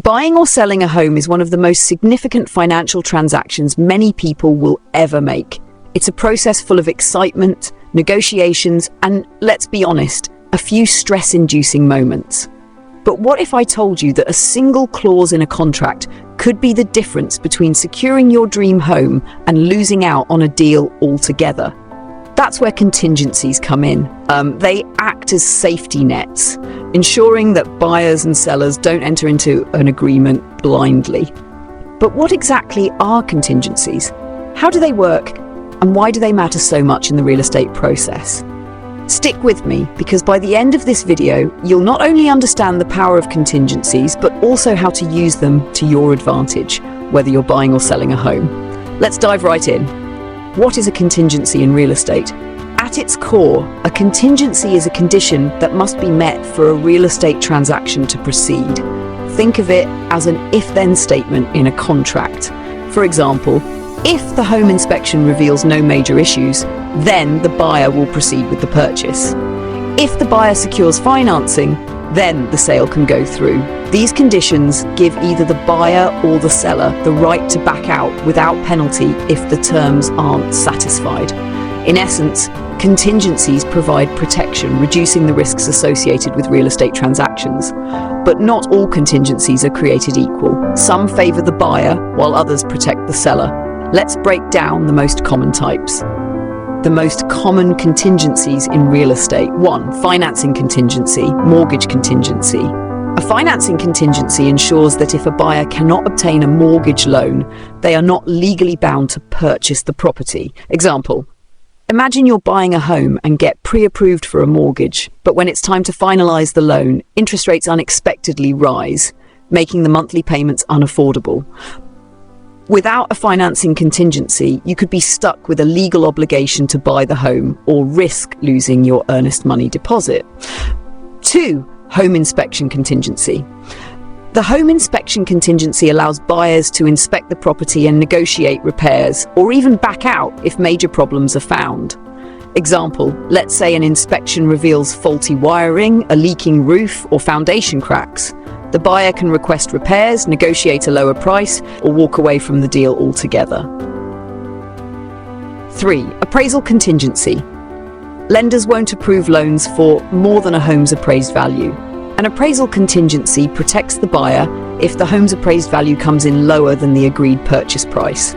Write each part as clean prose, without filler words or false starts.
Buying or selling a home is one of the most significant financial transactions many people will ever make. It's a process full of excitement, negotiations, and, let's be honest, a few stress-inducing moments. But what if I told you that a single clause in a contract could be the difference between securing your dream home and losing out on a deal altogether? That's where contingencies come in. They act as safety nets, ensuring that buyers and sellers don't enter into an agreement blindly. But what exactly are contingencies? How do they work? And why do they matter so much in the real estate process? Stick with me, because by the end of this video, you'll not only understand the power of contingencies, but also how to use them to your advantage, whether you're buying or selling a home. Let's dive right in. What is a contingency in real estate? At its core, a contingency is a condition that must be met for a real estate transaction to proceed. Think of it as an if-then statement in a contract. For example, if the home inspection reveals no major issues, then the buyer will proceed with the purchase. If the buyer secures financing, then the sale can go through. These conditions give either the buyer or the seller the right to back out without penalty if the terms aren't satisfied. In essence, contingencies provide protection, reducing the risks associated with real estate transactions. But not all contingencies are created equal. Some favor the buyer, while others protect the seller. Let's break down the most common types. The most common contingencies in real estate. 1. Financing contingency, mortgage contingency. A financing contingency ensures that if a buyer cannot obtain a mortgage loan, they are not legally bound to purchase the property. Example: imagine you're buying a home and get pre-approved for a mortgage, but when it's time to finalize the loan, interest rates unexpectedly rise, making the monthly payments unaffordable. Without a financing contingency, you could be stuck with a legal obligation to buy the home or risk losing your earnest money deposit. 2. Home inspection contingency. The home inspection contingency allows buyers to inspect the property and negotiate repairs, or even back out if major problems are found. Example: let's say an inspection reveals faulty wiring, a leaking roof, or foundation cracks. The buyer can request repairs, negotiate a lower price, or walk away from the deal altogether. 3. Appraisal contingency. Lenders won't approve loans for more than a home's appraised value. An appraisal contingency protects the buyer if the home's appraised value comes in lower than the agreed purchase price.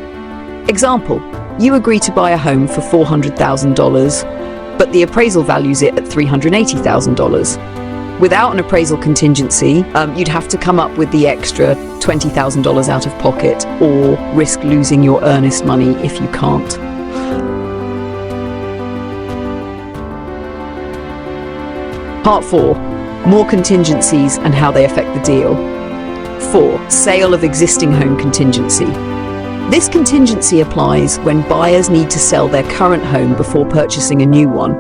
Example: you agree to buy a home for $400,000, but the appraisal values it at $380,000. Without an appraisal contingency, you'd have to come up with the extra $20,000 out of pocket, or risk losing your earnest money if you can't. Part 4. More contingencies and how they affect the deal. 4. Sale of existing home contingency. This contingency applies when buyers need to sell their current home before purchasing a new one.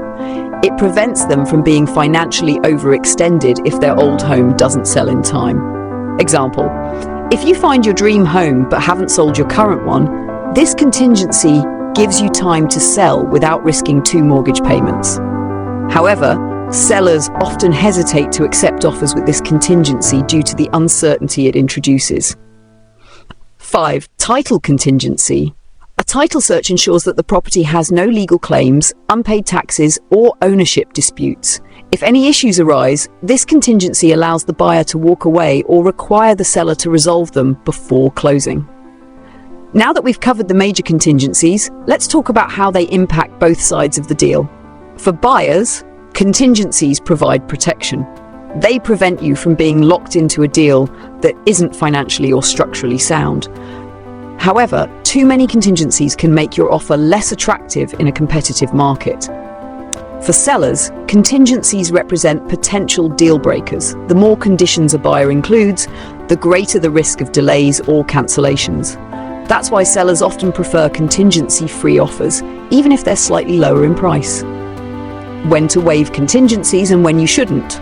It prevents them from being financially overextended if their old home doesn't sell in time. Example: if you find your dream home but haven't sold your current one, this contingency gives you time to sell without risking 2 mortgage payments. However, sellers often hesitate to accept offers with this contingency due to the uncertainty it introduces. 5. Title contingency. A title search ensures that the property has no legal claims, unpaid taxes, or ownership disputes. If any issues arise, this contingency allows the buyer to walk away or require the seller to resolve them before closing. Now that we've covered the major contingencies, let's talk about how they impact both sides of the deal. For buyers, contingencies provide protection. They prevent you from being locked into a deal that isn't financially or structurally sound. However, too many contingencies can make your offer less attractive in a competitive market. For sellers, contingencies represent potential deal breakers. The more conditions a buyer includes, the greater the risk of delays or cancellations. That's why sellers often prefer contingency-free offers, even if they're slightly lower in price. When to waive contingencies and when you shouldn't.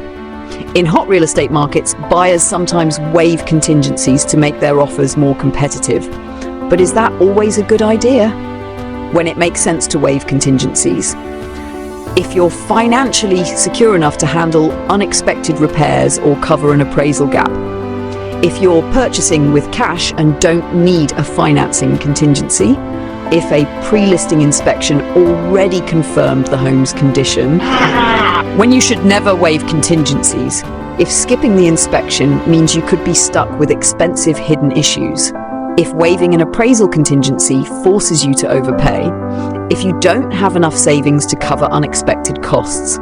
In hot real estate markets, buyers sometimes waive contingencies to make their offers more competitive. But is that always a good idea? When it makes sense to waive contingencies. If you're financially secure enough to handle unexpected repairs or cover an appraisal gap. If you're purchasing with cash and don't need a financing contingency, if a pre-listing inspection already confirmed the home's condition, when you should never waive contingencies, if skipping the inspection means you could be stuck with expensive hidden issues, if waiving an appraisal contingency forces you to overpay, if you don't have enough savings to cover unexpected costs.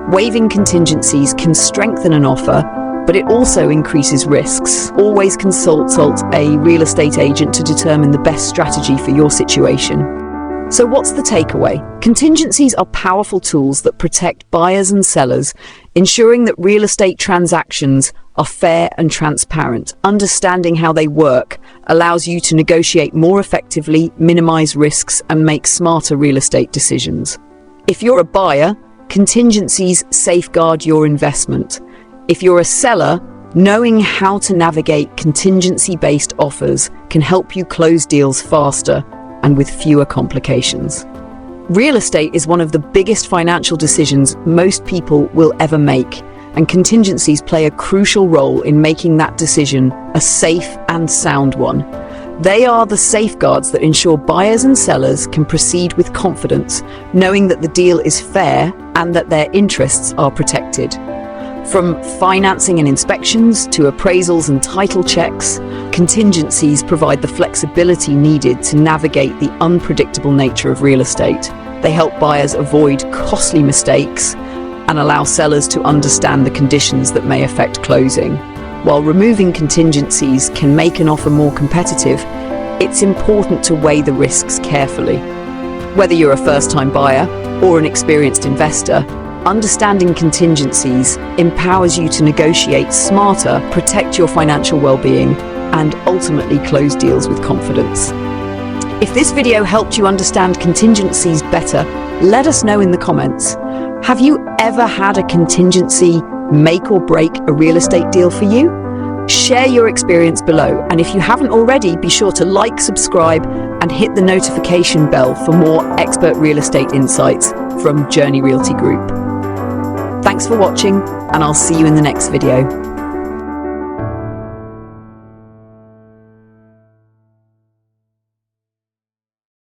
Waiving contingencies can strengthen an offer, but it also increases risks. Always consult a real estate agent to determine the best strategy for your situation. So what's the takeaway? Contingencies are powerful tools that protect buyers and sellers, ensuring that real estate transactions are fair and transparent. Understanding how they work allows you to negotiate more effectively, minimize risks, and make smarter real estate decisions. If you're a buyer, contingencies safeguard your investment. If you're a seller, knowing how to navigate contingency-based offers can help you close deals faster and with fewer complications. Real estate is one of the biggest financial decisions most people will ever make, and contingencies play a crucial role in making that decision a safe and sound one. They are the safeguards that ensure buyers and sellers can proceed with confidence, knowing that the deal is fair and that their interests are protected. From financing and inspections to appraisals and title checks, contingencies provide the flexibility needed to navigate the unpredictable nature of real estate. They help buyers avoid costly mistakes and allow sellers to understand the conditions that may affect closing. While removing contingencies can make an offer more competitive, it's important to weigh the risks carefully. Whether you're a first-time buyer or an experienced investor, understanding contingencies empowers you to negotiate smarter, protect your financial well-being, and ultimately close deals with confidence. If this video helped you understand contingencies better, let us know in the comments. Have you ever had a contingency make or break a real estate deal for you? Share your experience below, and if you haven't already, be sure to like, subscribe, and hit the notification bell for more expert real estate insights from Journey Realty Group. Thanks for watching, and I'll see you in the next video.